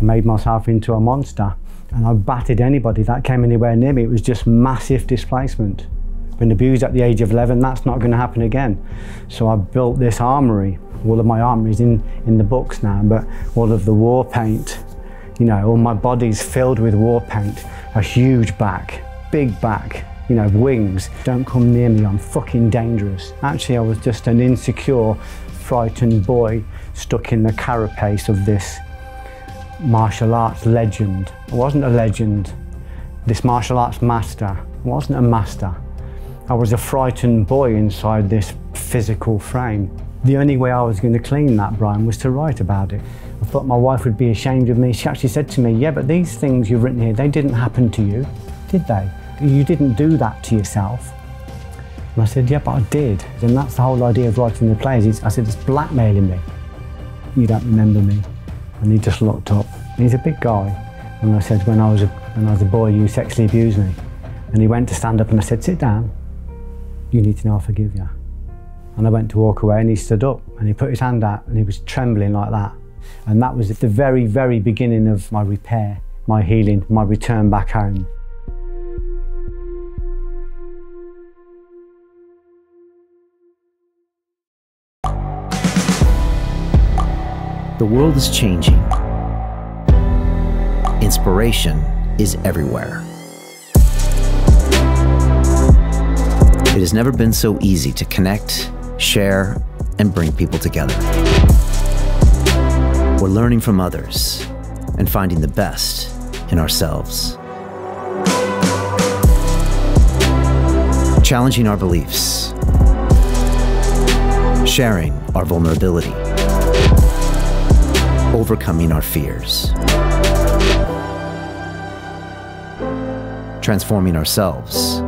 I made myself into a monster, and I battered anybody that came anywhere near me. It was just massive displacement. Been abused at the age of 11, that's not going to happen again. So I built this armory. All of my armory's in the books now, but all of the war paint, you know, all my body's filled with war paint. A huge back, big back, you know, wings. Don't come near me, I'm fucking dangerous. Actually, I was just an insecure, frightened boy stuck in the carapace of this martial arts legend. I wasn't a legend. This martial arts master, I wasn't a master. I was a frightened boy inside this physical frame. The only way I was going to clean that, Brian, was to write about it. I thought my wife would be ashamed of me. She actually said to me, yeah, but these things you've written here, they didn't happen to you, did they? You didn't do that to yourself. And I said, yeah, but I did. And that's the whole idea of writing the plays. I said, it's blackmailing me. You don't remember me. And he just looked up. He's a big guy. And I said, when I was a boy, you sexually abused me. And he went to stand up and I said, sit down. You need to know I forgive you. And I went to walk away and he stood up and he put his hand out and he was trembling like that. And that was the very, very beginning of my repair, my healing, my return back home. The world is changing. Inspiration is everywhere. It has never been so easy to connect, share, and bring people together. We're learning from others and finding the best in ourselves. Challenging our beliefs. Sharing our vulnerability. Overcoming our fears. Transforming ourselves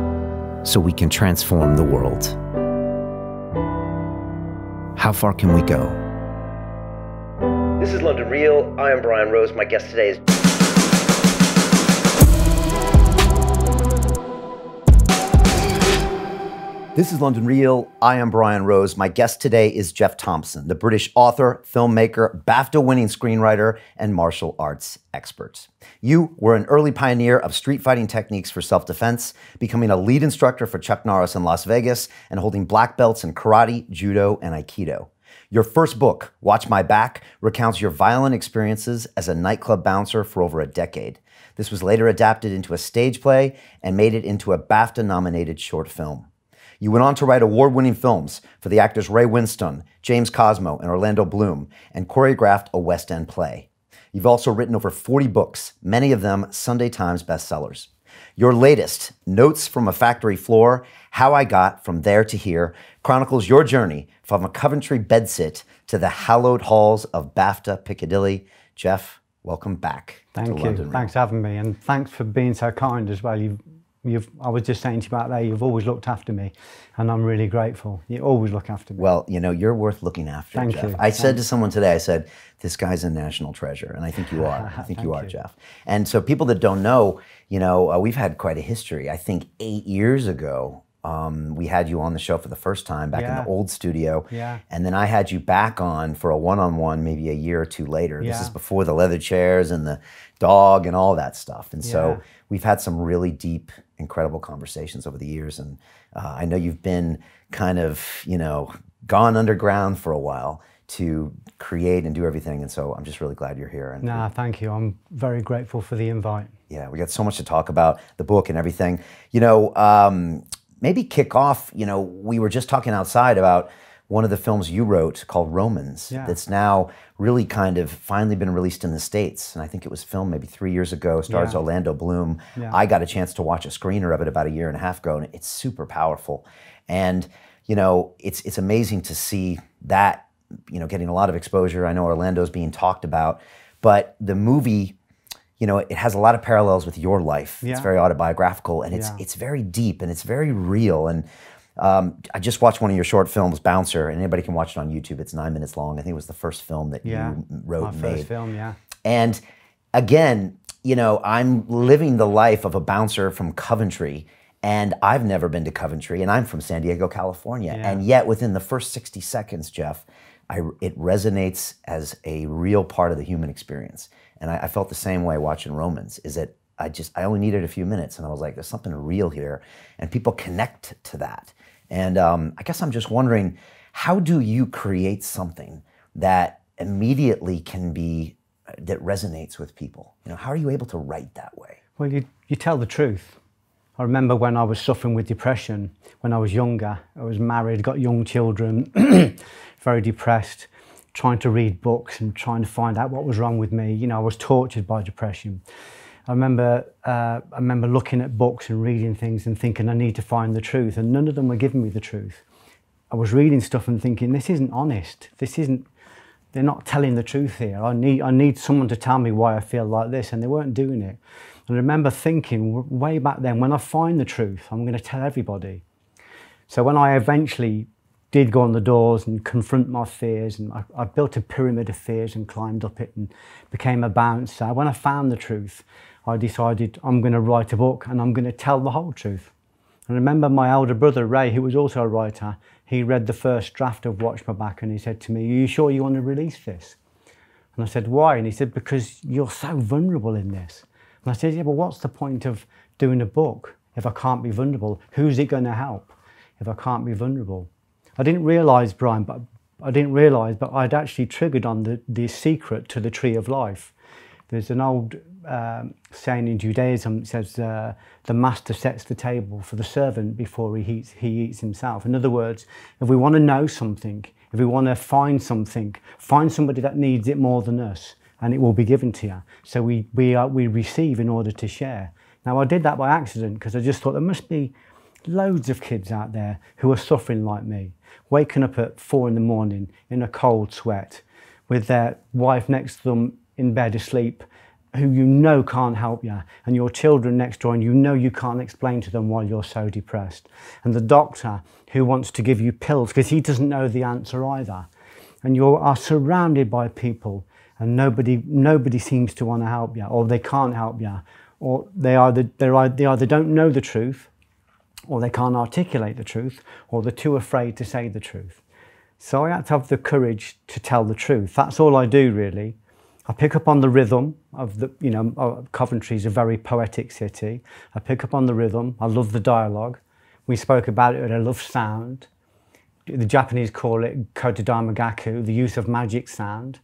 so we can transform the world. How far can we go? This is London Real. I am Brian Rose. My guest today is... This is London Real. I am Brian Rose. My guest today is Geoff Thompson, the British author, filmmaker, BAFTA-winning screenwriter, and martial arts expert. You were an early pioneer of street fighting techniques for self-defense, becoming a lead instructor for Chuck Norris in Las Vegas, and holding black belts in karate, judo, and aikido. Your first book, Watch My Back, recounts your violent experiences as a nightclub bouncer for over a decade. This was later adapted into a stage play and made it into a BAFTA-nominated short film. You went on to write award-winning films for the actors Ray Winstone, James Cosmo, and Orlando Bloom, and choreographed a West End play. You've also written over 40 books, many of them Sunday Times bestsellers. Your latest, Notes from a Factory Floor, How I Got From There to Here, chronicles your journey from a Coventry bedsit to the hallowed halls of BAFTA Piccadilly. Geoff, welcome back to London Real. Thanks for having me, and thanks for being so kind as well. I was just saying to you about that, you've always looked after me, and I'm really grateful. You always look after me. Well, you know, you're worth looking after, Thank Geoff. you. I said to someone today, I said, this guy's a national treasure, and I think you are. I think you are, Geoff. And so people that don't know, you know, we've had quite a history. I think 8 years ago, we had you on the show for the first time back in the old studio. Yeah. And then I had you back on for a one-on-one maybe a year or two later. This is before the leather chairs and the dog and all that stuff. And so we've had some really deep, incredible conversations over the years. And I know you've been kind of, you know, gone underground for a while to create and do everything. And so I'm just really glad you're here. And nah, thank you. I'm very grateful for the invite. Yeah, we got so much to talk about, the book and everything. You know, maybe kick off, you know, we were just talking outside about one of the films you wrote called Romans that's now really kind of finally been released in the States. And I think it was filmed maybe 3 years ago, stars Orlando Bloom. I got a chance to watch a screener of it about a year and a half ago, and it's super powerful. And, you know, it's amazing to see that, you know, getting a lot of exposure. I know Orlando's being talked about, but the movie, you know, it has a lot of parallels with your life. It's very autobiographical, and it's very deep, and it's very real. And I just watched one of your short films, Bouncer, and anybody can watch it on YouTube. It's 9 minutes long. I think it was the first film that you wrote and made. First film, And again, you know, I'm living the life of a bouncer from Coventry, and I've never been to Coventry, and I'm from San Diego, California. And yet within the first 60 seconds, Geoff, it resonates as a real part of the human experience. And I felt the same way watching Romans, is that I only needed a few minutes and I was like, there's something real here. And people connect to that. And I guess I'm just wondering, how do you create something that immediately can be, that resonates with people? You know, how are you able to write that way? Well, you tell the truth. I remember when I was suffering with depression, when I was younger, I was married, got young children, very depressed, trying to read books and trying to find out what was wrong with me. You know, I was tortured by depression. I remember looking at books and reading things and thinking I need to find the truth, and none of them were giving me the truth. I was reading stuff and thinking, this isn't honest. They're not telling the truth here. I need someone to tell me why I feel like this, and they weren't doing it. And I remember thinking way back then, when I find the truth, I'm going to tell everybody. So when I eventually did go on the doors and confront my fears, and I built a pyramid of fears and climbed up it and became a bouncer. When I found the truth, I decided I'm going to write a book and I'm going to tell the whole truth. And I remember my elder brother, Ray, who was also a writer, he read the first draft of Watch My Back and he said to me, "Are you sure you want to release this?" And I said, "Why?" And he said, "Because you're so vulnerable in this." And I said, "Yeah, but what's the point of doing a book if I can't be vulnerable? Who's it going to help if I can't be vulnerable?" I didn't realise, Brian, but I'd actually triggered on the secret to the tree of life. There's an old saying in Judaism that says, the master sets the table for the servant before he eats himself. In other words, if we want to know something, if we want to find something, find somebody that needs it more than us, and it will be given to you. So we receive in order to share. Now, I did that by accident because I just thought there must be loads of kids out there who are suffering like me, waking up at 4 in the morning in a cold sweat with their wife next to them in bed asleep, who you know can't help you, and your children next door, and you know you can't explain to them why you're so depressed, and the doctor who wants to give you pills because he doesn't know the answer either, and you are surrounded by people and nobody seems to want to help you, or they can't help you, or they either don't know the truth, or they can't articulate the truth, or they're too afraid to say the truth. So I had to have the courage to tell the truth. That's all I do, really. I pick up on the rhythm of Coventry's a very poetic city. I pick up on the rhythm. I love the dialogue. We spoke about it, I love sound. The Japanese call it kotodamagaku, the use of magic sound.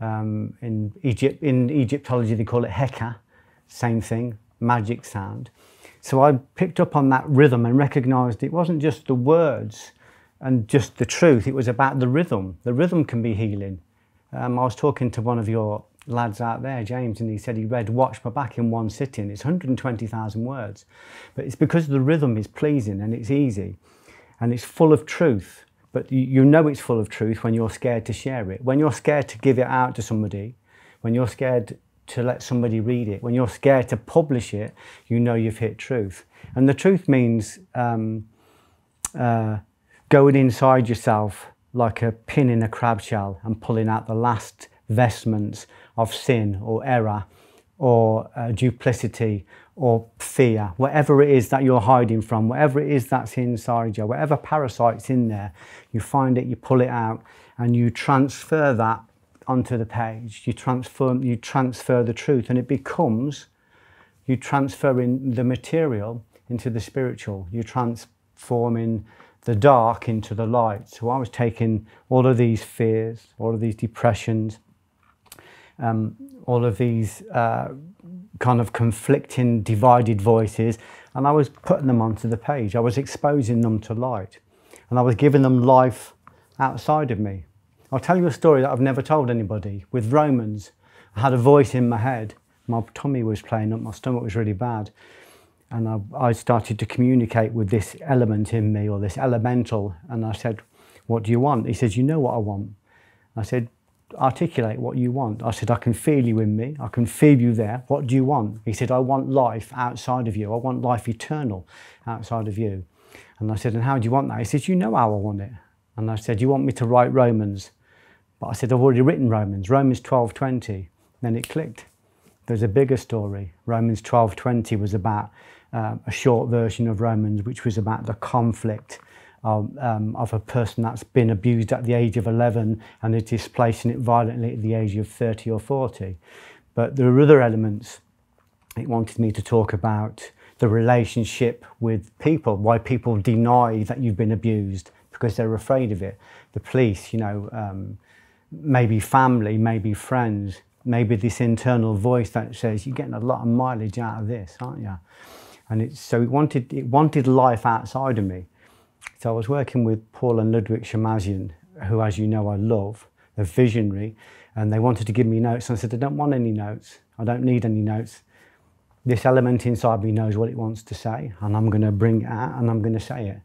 In Egyptology, they call it heka, same thing, magic sound. So I picked up on that rhythm and recognised it wasn't just the words and just the truth, it was about the rhythm. The rhythm can be healing. I was talking to one of your lads out there, James, and he said he read Watch My Back in one sitting. It's 120,000 words. But it's because the rhythm is pleasing and it's easy and it's full of truth. But you know it's full of truth when you're scared to share it. When you're scared to give it out to somebody, when you're scared to let somebody read it, when you're scared to publish it, you know you've hit truth. And the truth means going inside yourself like a pin in a crab shell and pulling out the last vestments of sin or error or duplicity or fear, whatever it is that you're hiding from, whatever it is that's inside you, whatever parasite's in there, you find it, you pull it out, and you transfer that onto the page. You transfer the truth, and it becomes, you transferring the material into the spiritual. You transforming the dark into the light. So I was taking all of these fears, all of these depressions, all of these kind of conflicting, divided voices, and I was putting them onto the page. I was exposing them to light, and I was giving them life outside of me. I'll tell you a story that I've never told anybody. With Romans, I had a voice in my head. My tummy was playing up, my stomach was really bad, and I started to communicate with this element in me, or this elemental, and I said, "What do you want?" He says, "You know what I want." I said, "Articulate what you want." I said, "I can feel you in me. I can feel you there. What do you want?" He said, "I want life outside of you. I want life eternal outside of you." And I said, "And how do you want that?" He said, "You know how I want it." And I said, "You want me to write Romans?" But I said, "I've already written Romans 12:20. Then it clicked. There's a bigger story. Romans 12:20 was about a short version of Romans, which was about the conflict of a person that's been abused at the age of 11 and is displacing it violently at the age of 30 or 40. But there are other elements. It wanted me to talk about the relationship with people, why people deny that you've been abused because they're afraid of it. The police, you know, maybe family, maybe friends, maybe this internal voice that says, you're getting a lot of mileage out of this, aren't you? And so it wanted life outside of me. So I was working with Paul and Ludwig Shamazian, who, as you know, I love. They're visionary, and they wanted to give me notes. And I said, I don't want any notes. I don't need any notes. This element inside me knows what it wants to say, and I'm going to bring it out, and I'm going to say it.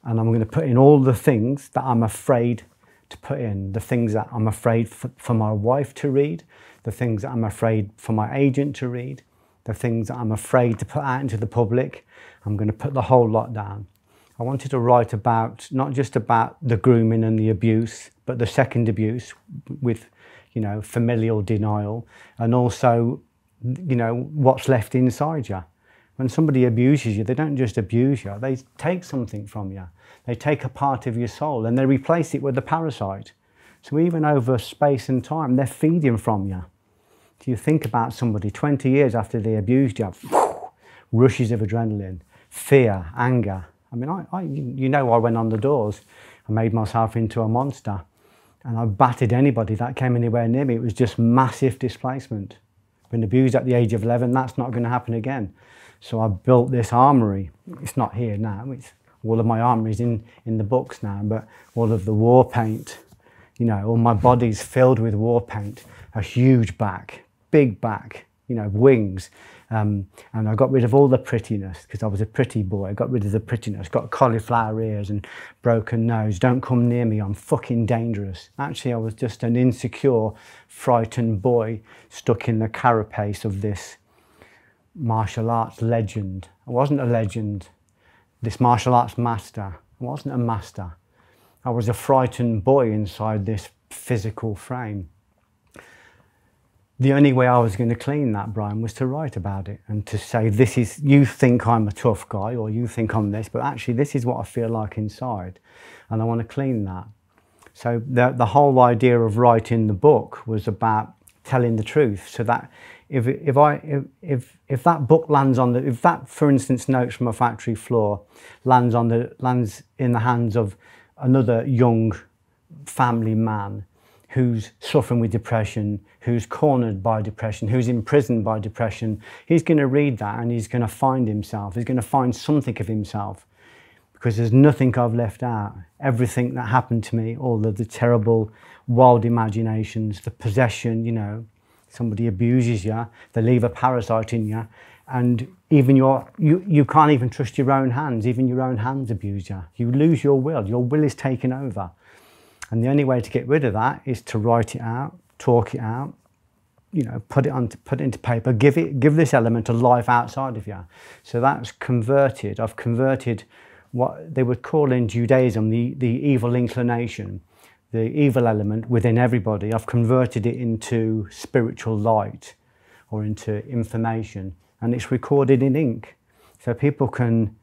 And I'm going to put in all the things that I'm afraid to put in, the things that I'm afraid for my wife to read, the things that I'm afraid for my agent to read, the things that I'm afraid to put out into the public. I'm going to put the whole lot down. I wanted to write about, not just about the grooming and the abuse, but the second abuse with, you know, familial denial, and also, you know, what's left inside you. When somebody abuses you, they don't just abuse you, they take something from you. They take a part of your soul and they replace it with a parasite. So even over space and time, they're feeding from you. Do you think about somebody 20 years after they abused you, rushes of adrenaline, fear, anger. I mean, you know, I went on the doors. I made myself into a monster and I battered anybody that came anywhere near me. It was just massive displacement. Been abused at the age of 11, that's not going to happen again. So I built this armory. It's not here now. It's all of my armory is in the books now, but all of the war paint, you know, all my body's filled with war paint, a huge back, big back, you know, wings. And I got rid of all the prettiness because I was a pretty boy. I got rid of the prettiness, got cauliflower ears and broken nose. Don't come near me, I'm fucking dangerous. Actually, I was just an insecure, frightened boy stuck in the carapace of this martial arts legend. I wasn't a legend. This martial arts master. I wasn't a master. I was a frightened boy inside this physical frame. The only way I was going to clean that, Brian, was to write about it and to say, this is, you think I'm a tough guy or you think I'm this, but actually this is what I feel like inside and I want to clean that. So the whole idea of writing the book was about telling the truth, so that if that book lands on the, if that, for instance, Notes from a Factory Floor lands in the hands of another young family man who's suffering with depression, who's cornered by depression, who's imprisoned by depression, he's going to read that and he's going to find himself. He's going to find something of himself, because there's nothing I've left out. Everything that happened to me, all of the terrible, wild imaginations, the possession, you know, somebody abuses you, they leave a parasite in you, and even you can't even trust your own hands. Even your own hands abuse you. You lose your will. Your will is taken over. And the only way to get rid of that is to write it out, talk it out, you know, put it into paper, give this element a life outside of you. So that's converted. I've converted what they would call in Judaism the evil inclination, the evil element within everybody. I've converted it into spiritual light or into information, and it's recorded in ink. So people can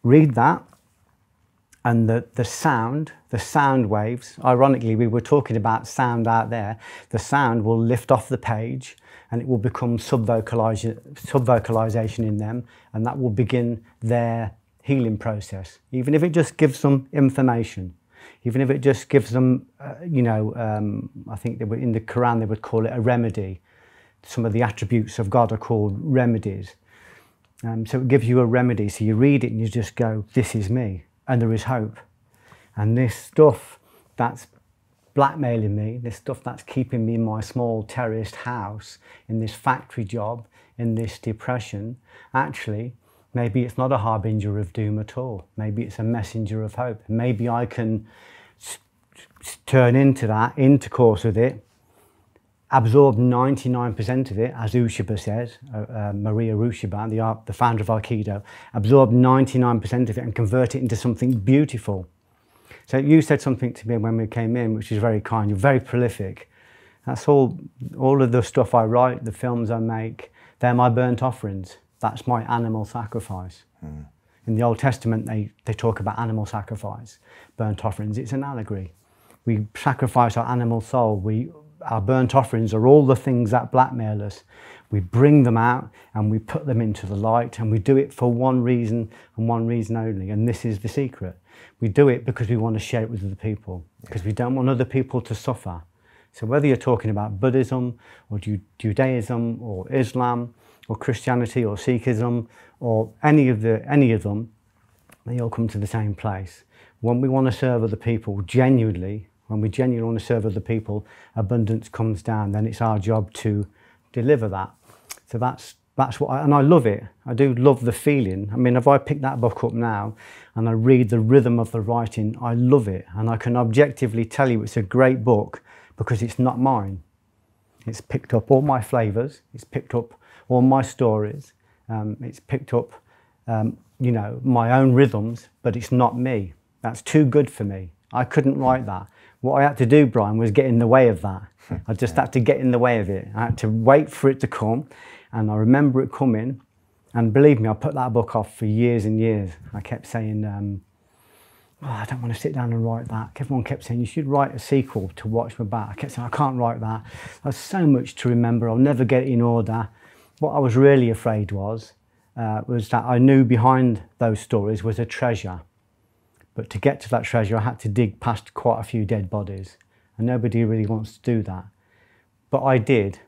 read that, and the sound waves, ironically, we were talking about sound out there, the sound will lift off the page and it will become subvocalization in them, and that will begin their healing process. Even if it just gives them information, even if it just gives them, you know, I think in the Quran they would call it a remedy. Some of the attributes of God are called remedies. So it gives you a remedy. So you read it and you just go, this is me. And there is hope. And this stuff that's blackmailing me, this stuff that's keeping me in my small terraced house, in this factory job, in this depression, actually, maybe it's not a harbinger of doom at all. Maybe it's a messenger of hope. Maybe I can turn into that, intercourse with it, absorb 99% of it, as Ushba says, Maria Ushba, the founder of Aikido, absorb 99% of it and convert it into something beautiful. So you said something to me when we came in, which is very kind. You're very prolific. That's all of the stuff I write, the films I make, they're my burnt offerings. That's my animal sacrifice. In the Old Testament, they talk about animal sacrifice, burnt offerings. It's an allegory. We sacrifice our animal soul. Our burnt offerings are all the things that blackmail us. We bring them out and we put them into the light, and we do it for one reason and one reason only, and this is the secret. We do it because we want to share it with other people, because we don't want other people to suffer. So whether you're talking about Buddhism or Judaism or Islam or Christianity or Sikhism or any of them, they all come to the same place. When we want to serve other people genuinely, when we genuinely want to serve other people, abundance comes down. Then it's our job to deliver that. So that's what and I love it. I do love the feeling. I mean, if I pick that book up now and I read the rhythm of the writing, I love it. And I can objectively tell you it's a great book because it's not mine. It's picked up all my flavours. It's picked up all my stories. It's picked up, you know, my own rhythms, but it's not me. That's too good for me. I couldn't write that. What I had to do, Brian, was get in the way of that. I just had to get in the way of it. I had to wait for it to come, and I remember it coming. And believe me, I put that book off for years and years. I kept saying, oh, I don't want to sit down and write that. Everyone kept saying, you should write a sequel to Watchmen Back. I kept saying, I can't write that. There's so much to remember. I'll never get it in order. What I was really afraid was that I knew behind those stories was a treasure. But to get to that treasure, I had to dig past quite a few dead bodies. And nobody really wants to do that. But I did.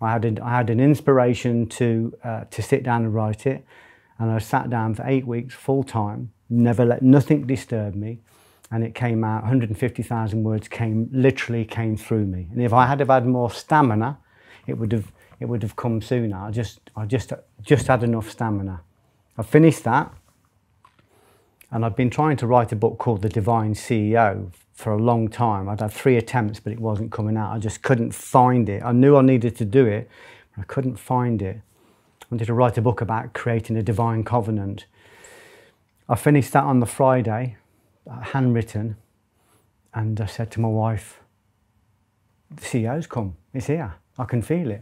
I had an inspiration to sit down and write it. And I sat down for 8 weeks full time, never let nothing disturb me. And it came out, 150,000 words literally came through me. And if I had have had more stamina, it would have come sooner. I just had enough stamina. I finished that. And I've been trying to write a book called The Divine CEO for a long time. I'd had 3 attempts, but it wasn't coming out. I just couldn't find it. I knew I needed to do it, but I couldn't find it. I wanted to write a book about creating a divine covenant. I finished that on the Friday, handwritten, and I said to my wife, the CEO's come, it's here, I can feel it.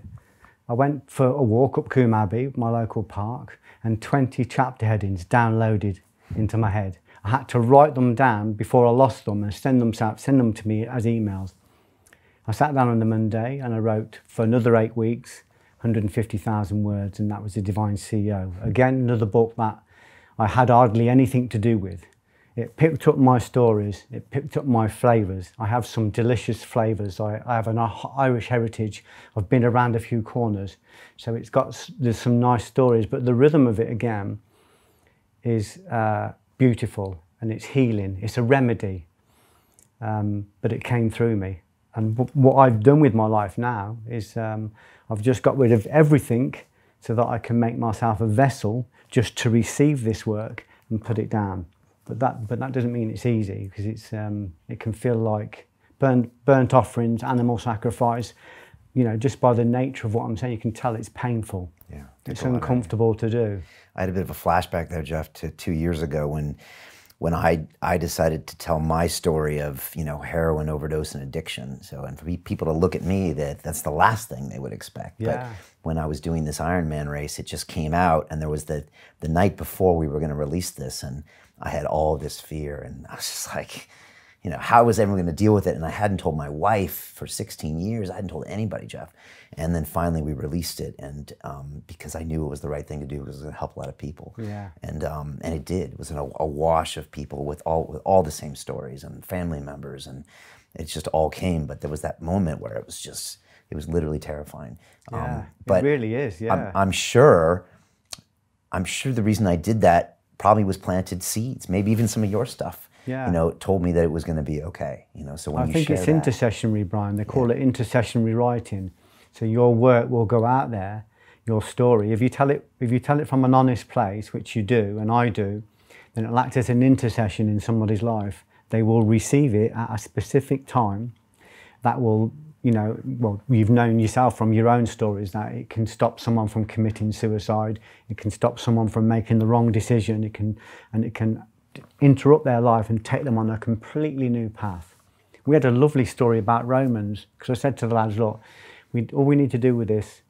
I went for a walk up Coombe Abbey, my local park, and 20 chapter headings downloaded into my head. I had to write them down before I lost them and send them to me as emails. I sat down on the Monday and I wrote for another 8 weeks, 150,000 words, and that was The Divine CEO. Again, another book that I had hardly anything to do with. It picked up my stories, it picked up my flavours. I have some delicious flavours. I have an Irish heritage. I've been around a few corners. So there's some nice stories, but the rhythm of it again is beautiful, and it's healing. It's a remedy, but it came through me. And what I've done with my life now is I've just got rid of everything so that I can make myself a vessel just to receive this work and put it down. But that doesn't mean it's easy, because it can feel like burnt offerings, animal sacrifice. You know, just by the nature of what I'm saying, you can tell it's painful. Yeah, it's uncomfortable to do. I had a bit of a flashback there, Geoff, to 2 years ago when I decided to tell my story of, you know, heroin overdose and addiction. So, and for people to look at me, that's the last thing they would expect. Yeah. But when I was doing this Ironman race, it just came out, and there was the night before we were going to release this, and I had all this fear, and I was just like, you know, how was everyone going to deal with it? And I hadn't told my wife for 16 years. I hadn't told anybody, Geoff. And then finally we released it, and because I knew it was the right thing to do, because it was going to help a lot of people. Yeah. And it did. It was a wash of people with all the same stories and family members, and it just all came. But there was that moment where it was literally terrifying. Yeah, but it really is. Yeah. I'm sure the reason I did that probably was planted seeds. Maybe even some of your stuff. Yeah. You know, told me that it was going to be okay. You know, so when I think it's intercessionary, Brian. They call it intercessionary writing. So your work will go out there, your story. If you tell it from an honest place, which you do, and I do, then it'll act as an intercession in somebody's life. They will receive it at a specific time. That will, you know, well, you've known yourself from your own stories that it can stop someone from committing suicide. It can stop someone from making the wrong decision. It can interrupt their life and take them on a completely new path. We had a lovely story about Romans, because I said to the lads, look, all we need to do with this,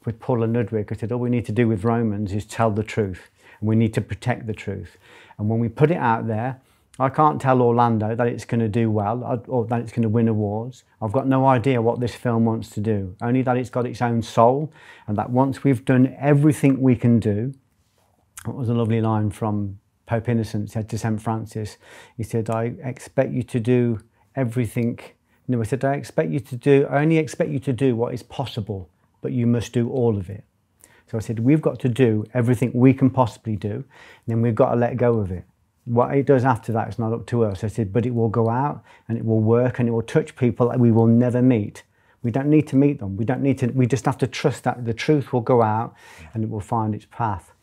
with Paul and Ludwig, I said, all we need to do with Romans is tell the truth. and we need to protect the truth. And when we put it out there, I can't tell Orlando that it's going to do well or that it's going to win awards. I've got no idea what this film wants to do, only that it's got its own soul, and that once we've done everything we can do, it was a lovely line from Pope Innocent said to St. Francis. He said, I expect you to do everything. No, I said, I only expect you to do what is possible, but you must do all of it. So I said, we've got to do everything we can possibly do, and then we've got to let go of it. What it does after that is not up to us. I said, but it will go out and it will work and it will touch people that we will never meet. We don't need to meet them. We just have to trust that the truth will go out and it will find its path.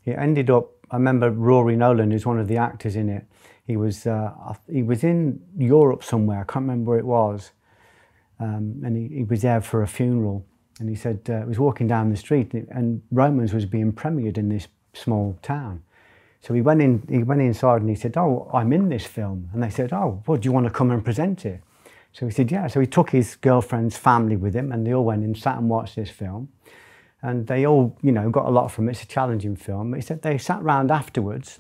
It ended up, I remember Rory Nolan, who's one of the actors in it, he was in Europe somewhere, I can't remember where it was, and he was there for a funeral, and he said, he was walking down the street and Romans was being premiered in this small town. So he went inside and he said, oh, I'm in this film. And they said, oh, well, do you want to come and present it? So he said, yeah. So he took his girlfriend's family with him and they all went and sat and watched this film. And they all, you know, got a lot from it. It's a challenging film. But he said they sat round afterwards,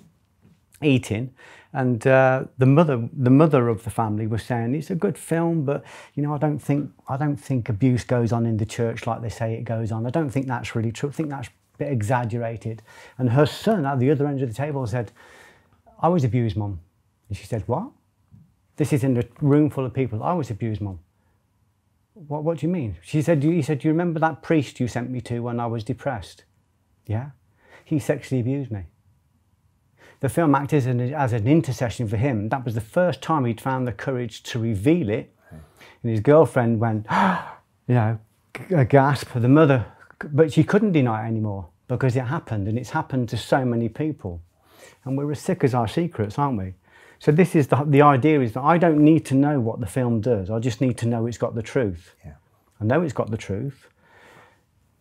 eating, and the mother of the family was saying, it's a good film, but, you know, I don't think abuse goes on in the church like they say it goes on. I don't think that's really true. I think that's bit exaggerated. And her son at the other end of the table said, I was abused, Mum. And she said, what? This is in a room full of people. I was abused, Mum. What do you mean? He said, do you remember that priest you sent me to when I was depressed? Yeah. He sexually abused me. The film acted as an intercession for him. That was the first time he'd found the courage to reveal it. And his girlfriend went, you know, a gasp. The mother, but she couldn't deny it anymore because it happened, and it's happened to so many people. And we're as sick as our secrets, aren't we? So this is the idea is that I don't need to know what the film does. I just need to know it's got the truth. Yeah. I know it's got the truth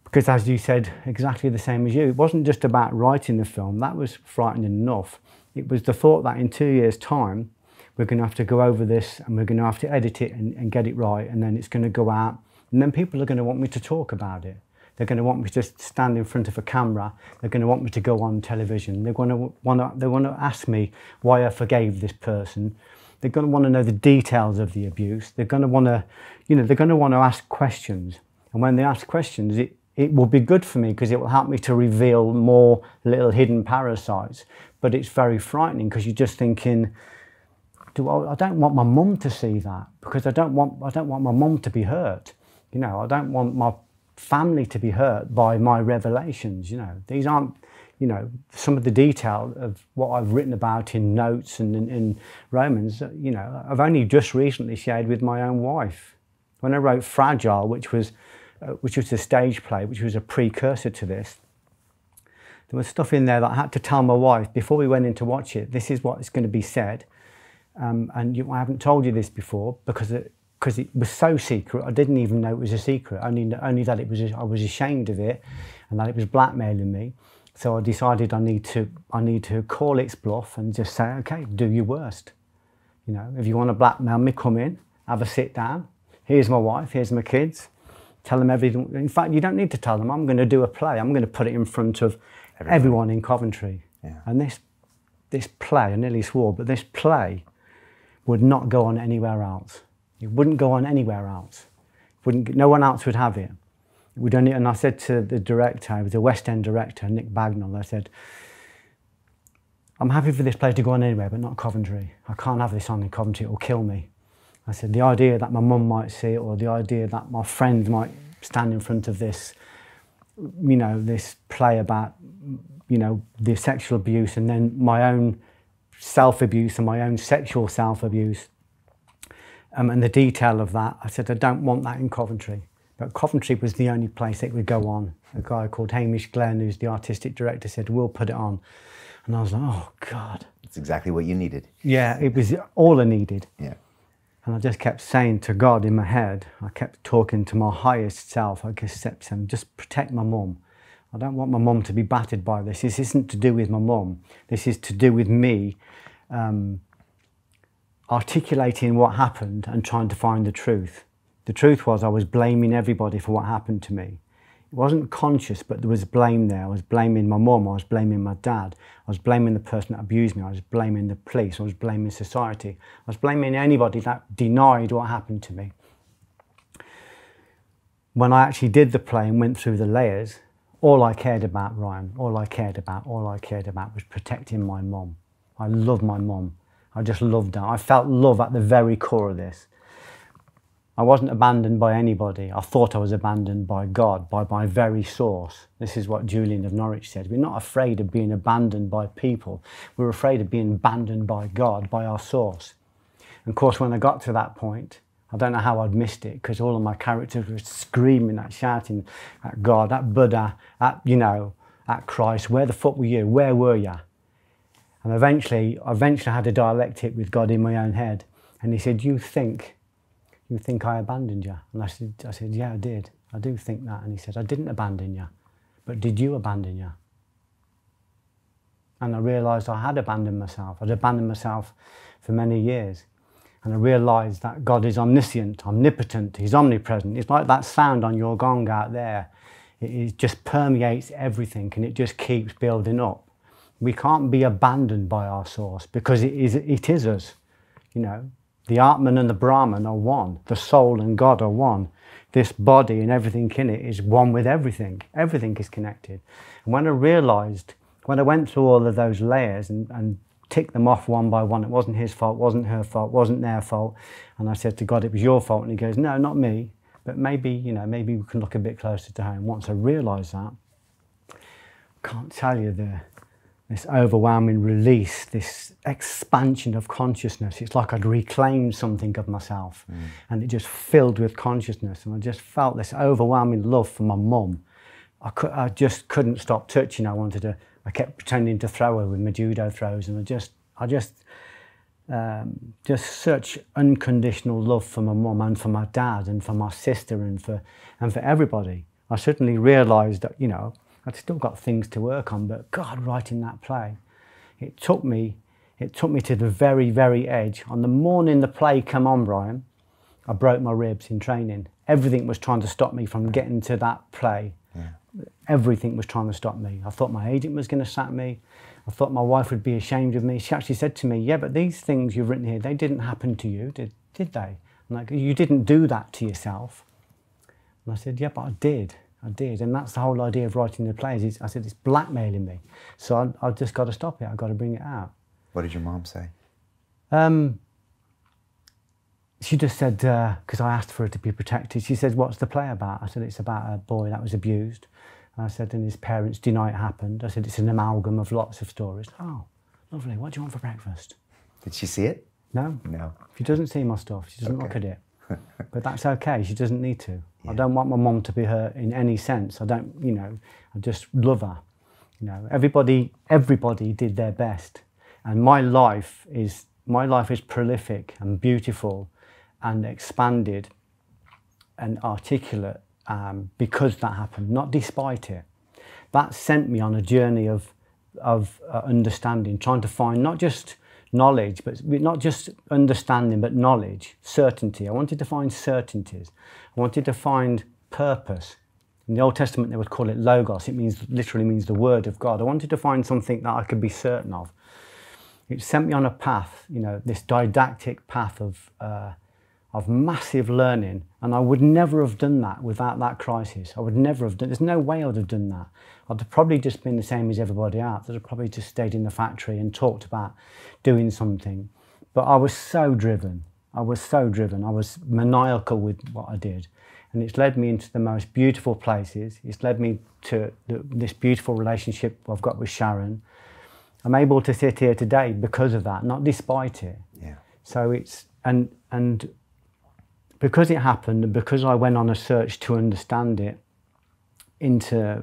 because, as you said, exactly the same as you. It wasn't just about writing the film. That was frightening enough. It was the thought that in 2 years' time, we're going to have to go over this and we're going to have to edit it and get it right, and then it's going to go out, and then people are going to want me to talk about it. They're going to want me to stand in front of a camera. They're going to want me to go on television. They're going to want to ask me why I forgave this person. They're going to want to know the details of the abuse. They're going to want to, you know, they're going to want to ask questions. And when they ask questions, it will be good for me because it will help me to reveal more little hidden parasites. But it's very frightening because you're just thinking, I don't want my mum to see that because I don't want my mum to be hurt. You know, I don't want my family to be hurt by my revelations. You know, these aren't, you know, some of the detail of what I've written about in notes and in Romans, you know, I've only just recently shared with my own wife. When I wrote Fragile, which was a stage play, which was a precursor to this, there was stuff in there that I had to tell my wife before we went in to watch it. This is what's going to be said, and I haven't told you this before because it was so secret. I didn't even know it was a secret. Only that I was ashamed of it, and that it was blackmailing me. So I decided I need to call its bluff and just say, okay, do your worst. You know, if you want to blackmail me, come in, have a sit down. Here's my wife. Here's my kids. Tell them everything. In fact, you don't need to tell them. I'm going to do a play. I'm going to put it in front of everyone in Coventry. Yeah. And this play, I nearly swore, but this play would not go on anywhere else. It wouldn't go on anywhere else. No one else would have it. And I said to the director, the West End director, Nick Bagnall, I said, I'm happy for this play to go on anywhere, but not Coventry. I can't have this on in Coventry, it will kill me. I said, the idea that my mum might see it, or the idea that my friends might stand in front of this, you know, this play about, you know, the sexual abuse and then my own self-abuse and my own sexual self-abuse, and the detail of that, I said, I don't want that in Coventry. But Coventry was the only place it would go on. A guy called Hamish Glenn, who's the artistic director, said, we'll put it on. And I was like, oh, God. It's exactly what you needed. Yeah, it was all I needed. Yeah. And I just kept saying to God in my head, I kept talking to my highest self, I kept saying, just protect my mum. I don't want my mum to be battered by this. This isn't to do with my mum. This is to do with me articulating what happened and trying to find the truth. The truth was I was blaming everybody for what happened to me. wasn't conscious, but there was blame there. I was blaming my mum, I was blaming my dad, I was blaming the person that abused me, I was blaming the police, I was blaming society, I was blaming anybody that denied what happened to me. When I actually did the play and went through the layers, all I cared about, Ryan, all I cared about was protecting my mum. I loved my mum. I just loved her. I felt love at the very core of this. I wasn't abandoned by anybody. I thought I was abandoned by God, by my very source. This is what Julian of Norwich said. We're not afraid of being abandoned by people. We're afraid of being abandoned by God, by our source. And of course, when I got to that point, I don't know how I'd missed it, because all of my characters were screaming, shouting at God, at Buddha, at, you know, at Christ. Where the fuck were you? Where were you? And eventually I had a dialectic with God in my own head. And he said, you think I abandoned you? And I said, yeah, I did. I do think that. And he said, I didn't abandon you, but did you abandon you? And I realised I had abandoned myself. I'd abandoned myself for many years. And I realised that God is omniscient, omnipotent, he's omnipresent. It's like that sound on your gong out there. It just permeates everything, and it just keeps building up. We can't be abandoned by our source, because it is us, you know. The Atman and the Brahman are one. The soul and God are one. This body and everything in it is one with everything. Everything is connected. And when I realised, when I went through all of those layers and ticked them off one by one, it wasn't his fault, wasn't her fault, wasn't their fault. And I said to God, it was your fault. And he goes, no, not me. But maybe, you know, maybe we can look a bit closer to home. Once I realised that, I can't tell you this overwhelming release, this expansion of consciousness. It's like I'd reclaimed something of myself, and it just filled with consciousness. And I just felt this overwhelming love for my mum. I just couldn't stop touching her. I kept pretending to throw her with my judo throws, and I just such unconditional love for my mum and for my dad and for my sister and for everybody. I suddenly realised that, you know, I'd still got things to work on, but God, writing that play, it took me to the very, very edge. On the morning the play came on, Brian, I broke my ribs in training. Everything was trying to stop me from getting to that play. Yeah. Everything was trying to stop me. I thought my agent was going to sack me. I thought my wife would be ashamed of me. She actually said to me, yeah, but these things you've written here, they didn't happen to you, did they? I'm like, you didn't do that to yourself. And I said, yeah, but I did. And that's the whole idea of writing the plays. I said, it's blackmailing me. So I just got to stop it. I've got to bring it out. What did your mom say? She just said, because I asked for her to be protected, she said, what's the play about? I said, it's about a boy that was abused. I said, and his parents deny it happened. I said, it's an amalgam of lots of stories. Oh, lovely. What do you want for breakfast? Did she see it? No. No. She doesn't see my stuff. She doesn't look at it. But that's okay. She doesn't need to. Yeah. I don't want my mum to be hurt in any sense. I don't, you know, I just love her. You know, everybody did their best. And my life is prolific and beautiful and expanded and articulate because that happened, not despite it. That sent me on a journey of understanding, trying to find not just knowledge, but not just understanding, but knowledge, certainty. I wanted to find certainties. I wanted to find purpose. In the Old Testament, they would call it logos. It literally means the word of God. I wanted to find something that I could be certain of. It sent me on a path, you know, this didactic path of massive learning. And I would never have done that without that crisis. I would never have done, there's no way I would have done that. I'd have probably just been the same as everybody else. I'd have probably just stayed in the factory and talked about doing something. But I was so driven. I was maniacal with what I did. And it's led me into the most beautiful places. It's led me to this beautiful relationship I've got with Sharon. I'm able to sit here today because of that, not despite it. Yeah. So it's, and because it happened, and because I went on a search to understand it into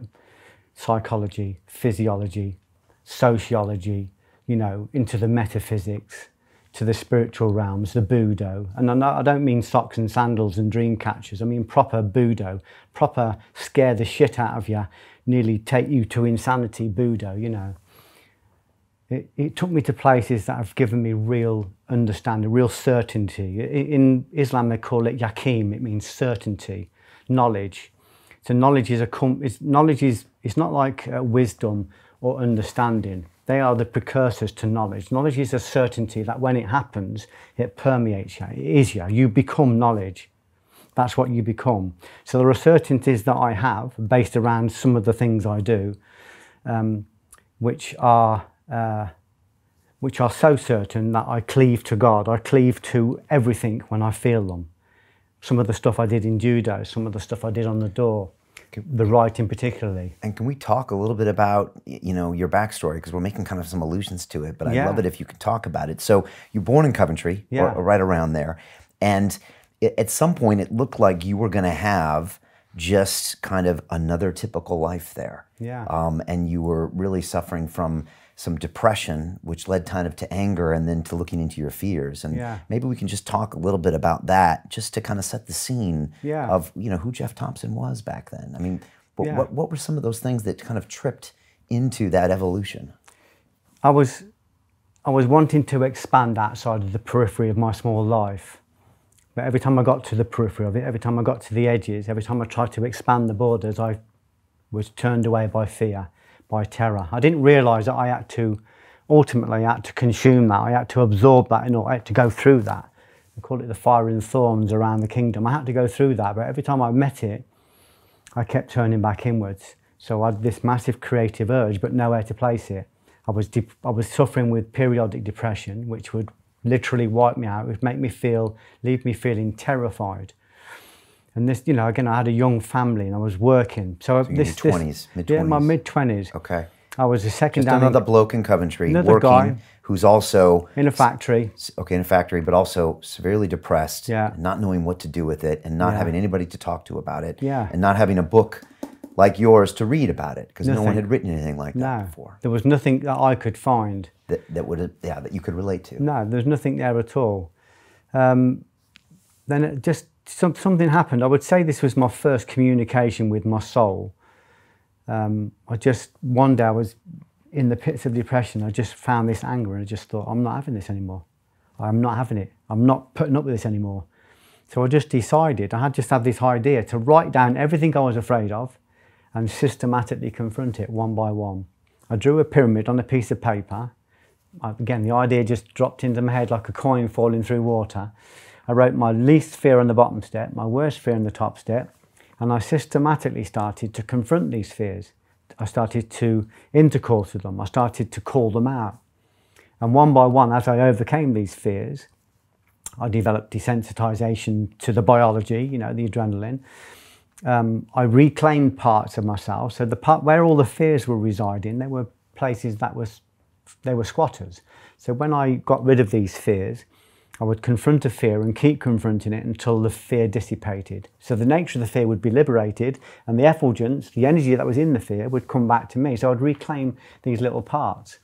psychology, physiology, sociology, you know, into the metaphysics, to the spiritual realms, the Budo. And I don't mean socks and sandals and dream catchers. I mean proper Budo, proper scare the shit out of you, nearly take you to insanity Budo, you know. It took me to places that have given me real understanding, real certainty. In Islam, they call it yaqeen. It means certainty, knowledge. So knowledge is it's not like wisdom or understanding. They are the precursors to knowledge. Knowledge is a certainty that when it happens, it permeates you. It is you. You become knowledge. That's what you become. So there are certainties that I have based around some of the things I do, which are so certain that I cleave to God. I cleave to everything when I feel them. Some of the stuff I did in judo, some of the stuff I did on the door, the writing particularly. And can we talk a little bit about, you know, your backstory? Because we're making kind of some allusions to it, but I'd love it if you could talk about it. So you're born in Coventry, or right around there, and at some point it looked like you were going to have just kind of another typical life there. Yeah. And you were really suffering from some depression, which led kind of to anger and then to looking into your fears. And maybe we can just talk a little bit about that, just to kind of set the scene of, you know, who Geoff Thompson was back then. I mean, what were some of those things that kind of tripped into that evolution? I was wanting to expand outside of the periphery of my small life. But every time I got to the periphery of it, every time I got to the edges, every time I tried to expand the borders, I was turned away by fear, by terror. I didn't realise that I had to consume that, I had to absorb that, and I had to go through that. I call it the fire and thorns around the kingdom. I had to go through that, but every time I met it, I kept turning back inwards. So I had this massive creative urge, but nowhere to place it. I was suffering with periodic depression, which would literally wipe me out. It would leave me feeling terrified. And this, you know, again, I had a young family and I was working. So this, mid-20s? Yeah, my mid-20s. Okay. I was a second Just another bloke in Coventry another working, guy who's also in a factory. Okay, in a factory, but also severely depressed, Yeah. not knowing what to do with it, and not having anybody to talk to about it, Yeah. and not having a book like yours to read about it, because no one Nothing. had written anything like that before. There was nothing that I could find. That you could relate to. No, there's nothing there at all. Then it just something happened. I would say this was my first communication with my soul. One day I was in the pits of depression. I just found this anger and I just thought, I'm not having this anymore. I'm not having it. I'm not putting up with this anymore. So I just decided, I just had this idea to write down everything I was afraid of and systematically confront it one by one. I drew a pyramid on a piece of paper. Again, the idea just dropped into my head like a coin falling through water. I wrote my least fear on the bottom step, my worst fear on the top step, and I systematically started to confront these fears. I started to intercourse with them. I started to call them out. And one by one, as I overcame these fears, I developed desensitization to the biology, you know, the adrenaline. I reclaimed parts of myself. So the part where all the fears were residing, there were places they were squatters. So when I got rid of these fears, I would confront a fear and keep confronting it until the fear dissipated. So the nature of the fear would be liberated, and the effulgence, the energy that was in the fear, would come back to me. So I'd reclaim these little parts.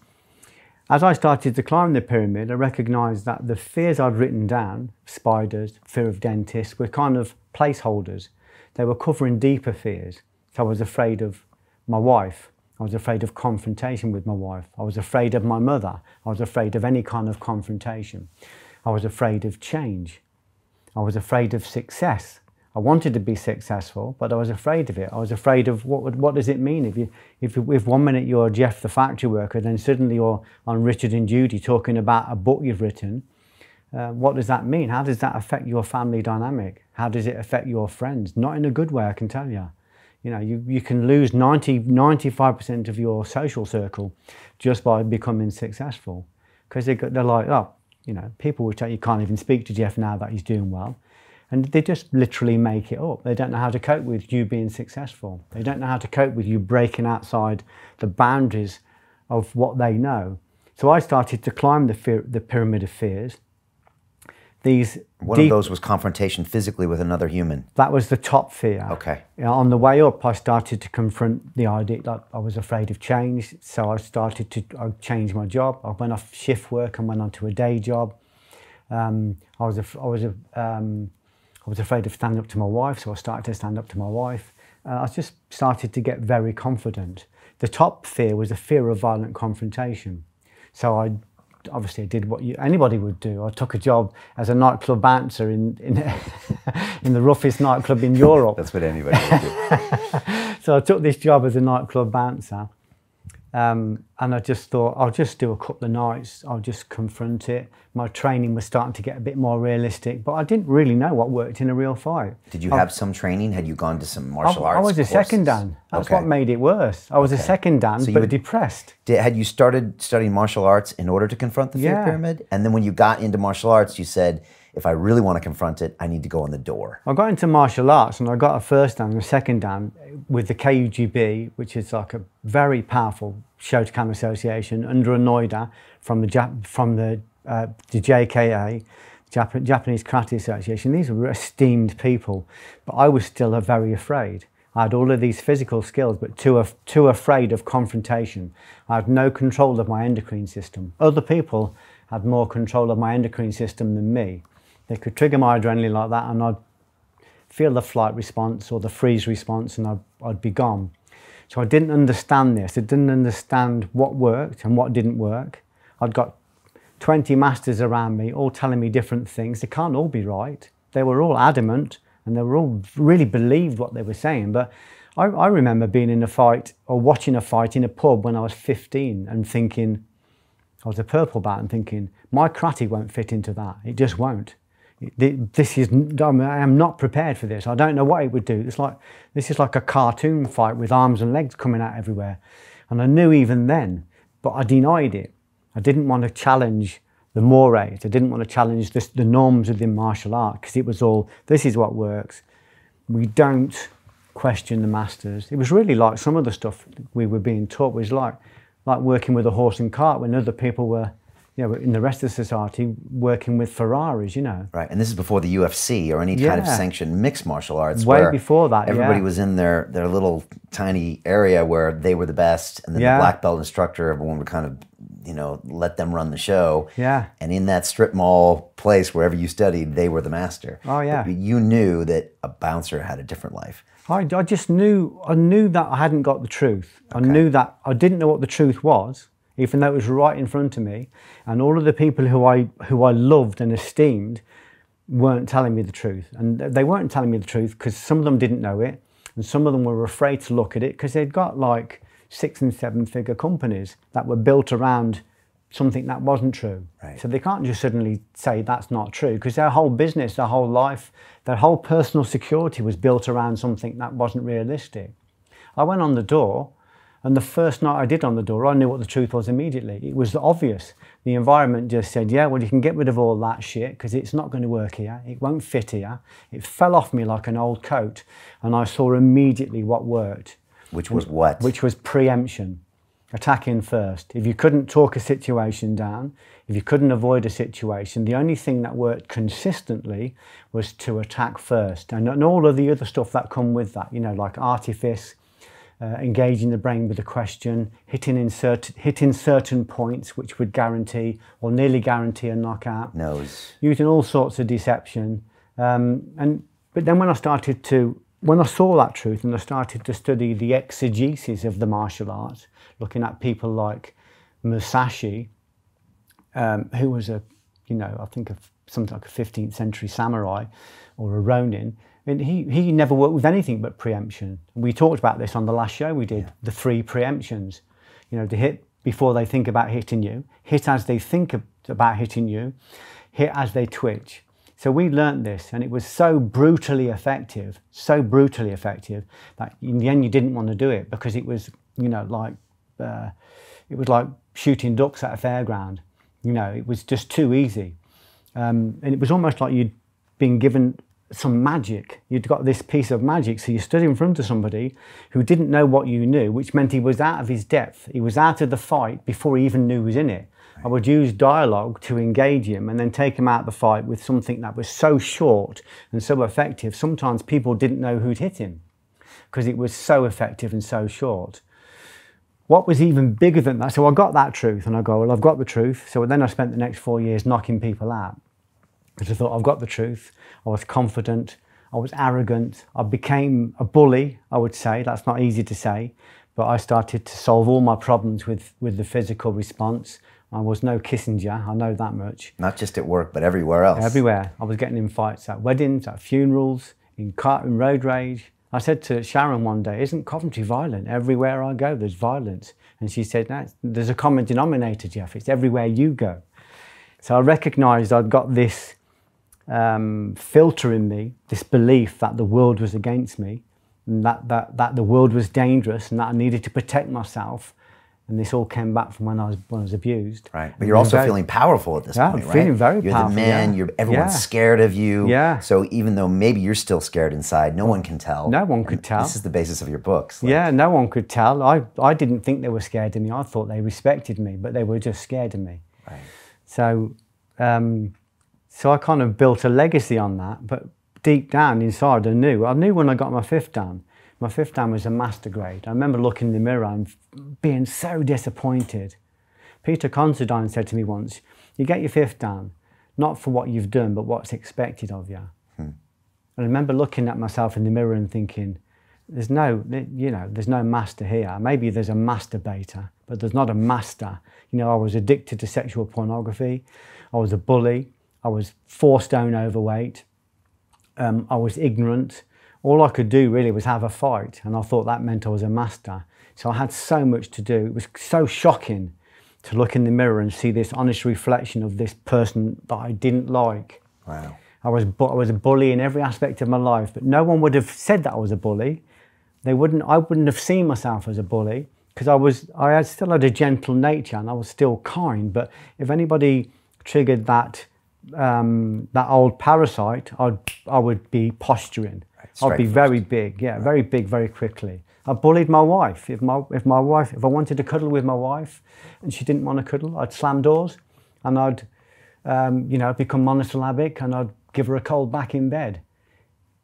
As I started to climb the pyramid, I recognised that the fears I'd written down, spiders, fear of dentists, were kind of placeholders. They were covering deeper fears. So I was afraid of my wife. I was afraid of confrontation with my wife. I was afraid of my mother. I was afraid of any kind of confrontation. I was afraid of change. I was afraid of success. I wanted to be successful, but I was afraid of it. I was afraid of what does it mean if 1 minute you're Geoff the factory worker, then suddenly you're on Richard and Judy talking about a book you've written. What does that mean? How does that affect your family dynamic? How does it affect your friends? Not in a good way, I can tell you. You know, you can lose 95% of your social circle just by becoming successful. Because they're like, oh, you know, people would tell you can't even speak to Geoff now that he's doing well. And they just literally make it up. They don't know how to cope with you being successful. They don't know how to cope with you breaking outside the boundaries of what they know. So I started to climb the pyramid of fears. One of those was confrontation physically with another human. That was the top fear. Okay. On the way up, I started to confront the idea that I was afraid of change. So I changed my job. I went off shift work and went on to a day job. I was afraid of standing up to my wife, so I started to stand up to my wife. I just started to get very confident. The top fear was a fear of violent confrontation. So I obviously I did what anybody would do. I took a job as a nightclub bouncer in in the roughest nightclub in Europe. That's what anybody would do. So I took this job as a nightclub bouncer, and I just thought, I'll just do a couple of nights, I'll just confront it. My training was starting to get a bit more realistic, but I didn't really know what worked in a real fight. Did you have some training? Had you gone to some martial arts I was a courses? second dan. That's what made it worse. I was a second dan, so but depressed. Had you started studying martial arts in order to confront the fear pyramid? And then when you got into martial arts, you said, if I really want to confront it, I need to go in the door. I got into martial arts and I got a first dan and a second dan with the KUGB, which is like a very powerful Shotokan association under a NOIDA from the JKA, Japanese Karate Association. These were esteemed people, but I was still very afraid. I had all of these physical skills, but too afraid of confrontation. I had no control of my endocrine system. Other people had more control of my endocrine system than me. They could trigger my adrenaline like that and I'd feel the flight response or the freeze response and I'd be gone. So I didn't understand this. I didn't understand what worked and what didn't work. I'd got 20 masters around me all telling me different things. They can't all be right. They were all adamant and they were all really believed what they were saying. But I remember being in a fight or watching a fight in a pub when I was 15 and thinking, I was a purple belt and thinking, my karate won't fit into that. It just won't. I am not prepared for this. I don't know what it would do. This is like a cartoon fight with arms and legs coming out everywhere. And I knew even then, but I denied it. I didn't want to challenge the mores. I didn't want to challenge the norms within martial art because it was all, this is what works. We don't question the masters. It was really like some of the stuff we were being taught was like working with a horse and cart when other people were, in the rest of society, working with Ferraris, Right, and this is before the UFC or any kind of sanctioned mixed martial arts. Way before that, everybody was in their little tiny area where they were the best, and then the black belt instructor, everyone would kind of, let them run the show. Yeah. And in that strip mall place, wherever you studied, they were the master. Oh, yeah. But you knew that a bouncer had a different life. I just knew, I knew that I hadn't got the truth. Okay. I knew that I didn't know what the truth was, even though it was right in front of me. And all of the people who I loved and esteemed weren't telling me the truth. And they weren't telling me the truth because some of them didn't know it. And some of them were afraid to look at it because they'd got like 6- and 7-figure companies that were built around something that wasn't true. Right. So they can't just suddenly say that's not true because their whole business, their whole life, their whole personal security was built around something that wasn't realistic. I went on the door, and the first night I did on the door, I knew what the truth was immediately. It was obvious. The environment just said, yeah, well, you can get rid of all that shit because it's not going to work here. It won't fit here. It fell off me like an old coat, and I saw immediately what worked. Which was what? Which was preemption. Attacking first. If you couldn't talk a situation down, if you couldn't avoid a situation, the only thing that worked consistently was to attack first. And all of the other stuff that come with that, like artifice, engaging the brain with a question, hitting certain points which would guarantee or nearly guarantee a knockout. Nose. Using all sorts of deception. But then when I saw that truth and I started to study the exegesis of the martial arts, looking at people like Musashi, who was I think something like a 15th century samurai or a Ronin, and he never worked with anything but preemption. We talked about this on the last show we did, the 3 preemptions. To hit before they think about hitting you, hit as they think about hitting you, hit as they twitch. So we learned this, and it was so brutally effective, that in the end you didn't want to do it because it was, it was like shooting ducks at a fairground. It was just too easy. And it was almost like you'd been given some magic. You'd got this piece of magic, so you stood in front of somebody who didn't know what you knew, which meant he was out of his depth. He was out of the fight before he even knew he was in it. I would use dialogue to engage him and then take him out of the fight with something that was so short and so effective. Sometimes people didn't know who'd hit him because it was so effective and so short. What was even bigger than that, so I got that truth and I go, well, I've got the truth. So then I spent the next 4 years knocking people out. Because I thought, I've got the truth. I was confident, I was arrogant, I became a bully, I would say. That's not easy to say, but I started to solve all my problems with the physical response. I was no Kissinger, I know that much. Not just at work, but everywhere else. Everywhere. I was getting in fights at weddings, at funerals, in road rage. I said to Sharon one day, isn't Coventry violent? Everywhere I go, there's violence. And she said, no, there's a common denominator, Geoff. It's everywhere you go. So I recognised I'd got this filter in me, this belief that the world was against me, and that the world was dangerous, and that I needed to protect myself. And this all came back from when I was abused. Right, but you're also feeling powerful at this point, right? I'm feeling very powerful. You're the man, everyone's scared of you. Yeah. So even though maybe you're still scared inside, no one can tell. No one could tell. This is the basis of your books. Yeah, no one could tell. I didn't think they were scared of me. I thought they respected me, but they were just scared of me. Right. So, so I kind of built a legacy on that, but deep down inside I knew when I got my 5th Dan. My 5th Dan was a master grade. I remember looking in the mirror and being so disappointed. Peter Considine said to me once, you get your 5th Dan, not for what you've done, but what's expected of you. And I remember looking at myself in the mirror and thinking, there's no master here. Maybe there's a masturbator, but there's not a master. You know, I was addicted to sexual pornography. I was a bully. I was 4 stone overweight. I was ignorant. All I could do really was have a fight, and I thought that meant I was a master. So I had so much to do. It was so shocking to look in the mirror and see this honest reflection of this person that I didn't like. Wow. I was a bully in every aspect of my life, but no one would have said that I was a bully. I wouldn't have seen myself as a bully, because I still had a gentle nature and I was still kind. But if anybody triggered that old parasite, I would be posturing. I'd be very big, very big, very quickly. I bullied my wife. If I wanted to cuddle with my wife and she didn't want to cuddle, I'd slam doors, and I'd, become monosyllabic, and I'd give her a cold back in bed.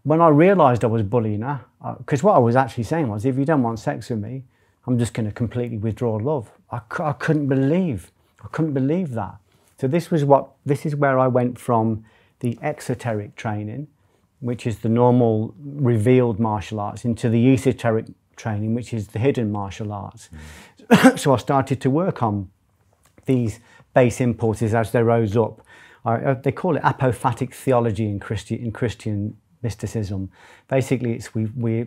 When I realised I was bullying her, because what I was actually saying was, if you don't want sex with me, I'm just going to completely withdraw love. I couldn't believe that. So this is where I went from the exoteric training, which is the normal revealed martial arts, into the esoteric training, which is the hidden martial arts. So I started to work on these base impulses as they rose up. They call it apophatic theology in Christian mysticism. Basically, it's we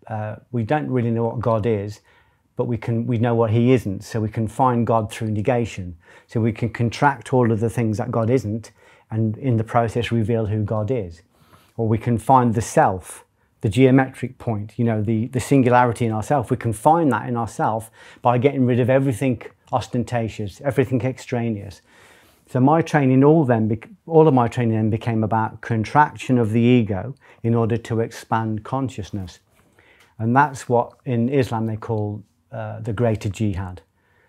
don't really know what God is, but we know what He isn't. So we can find God through negation. So we can contract all of the things that God isn't, and in the process reveal who God is. Or we can find the self, the geometric point, the singularity in ourself. We can find that in ourself by getting rid of everything ostentatious, everything extraneous. So my training, all of my training then became about contraction of the ego in order to expand consciousness. And that's what in Islam they call the greater jihad.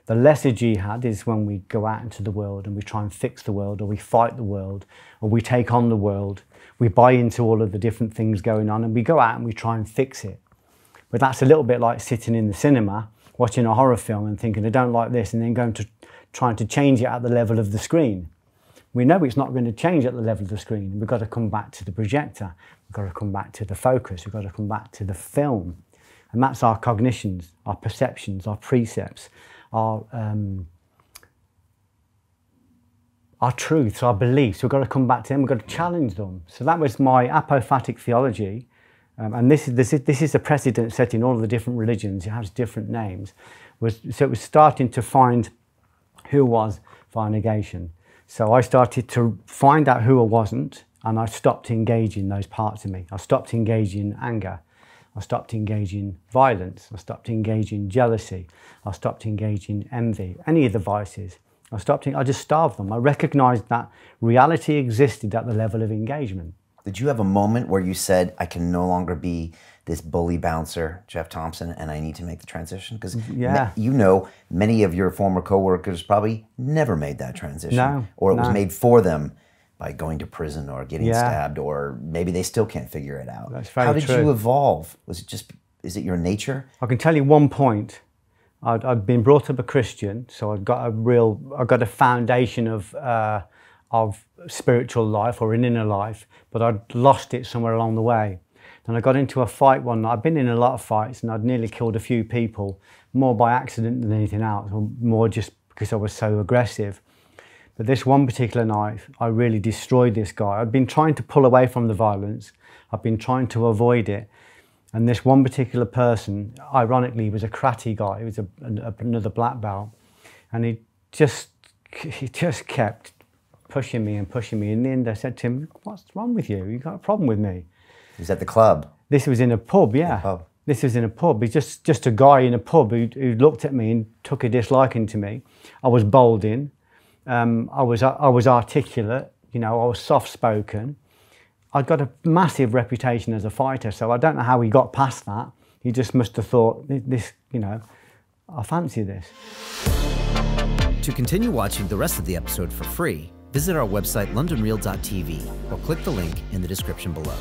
The lesser jihad is when we go out into the world and we try and fix the world, or we fight the world, or we take on the world. We buy into all of the different things going on and we go out and we try and fix it. But that's a little bit like sitting in the cinema, watching a horror film and thinking, I don't like this, and then trying to change it at the level of the screen. We know it's not going to change at the level of the screen. We've got to come back to the projector. We've got to come back to the focus. We've got to come back to the film. And that's our cognitions, our perceptions, our precepts, our truths, our beliefs. We've got to come back to them. We've got to challenge them. So that was my apophatic theology. And this is a precedent set in all of the different religions. It has different names. So it was starting to find who was via negation. So I started to find out who I wasn't, and I stopped engaging those parts of me. I stopped engaging anger. I stopped engaging violence. I stopped engaging jealousy. I stopped engaging envy, any of the vices. I just starved them. I recognized that reality existed at the level of engagement. Did you have a moment where you said, I can no longer be this bully bouncer, Geoff Thompson, and I need to make the transition? Because many of your former coworkers probably never made that transition. Or it was made for them by going to prison or getting stabbed, or maybe they still can't figure it out. That's very How did true. you evolve? Is it your nature? I can tell you one point. I'd been brought up a Christian, so I got a foundation of spiritual life or an inner life, but I'd lost it somewhere along the way. And I got into a fight one night. I've been in a lot of fights, and I'd nearly killed a few people, more by accident than anything else, or more just because I was so aggressive. But this one particular night, I really destroyed this guy. I'd been trying to pull away from the violence. I've been trying to avoid it. And this one particular person, ironically, was a karate guy. He was another black belt. And he just kept pushing me and pushing me. In the end, I said to him, "What's wrong with you? You got a problem with me?" He was at the club. This was in a pub, yeah. Pub. This was in a pub. He's just a guy in a pub who looked at me and took a disliking to me. I was balding. I was articulate. You know, I was soft-spoken. I'd got a massive reputation as a fighter, so I don't know how he got past that. He just must have thought, this, you know, I fancy this. To continue watching the rest of the episode for free, visit our website londonreal.tv or click the link in the description below.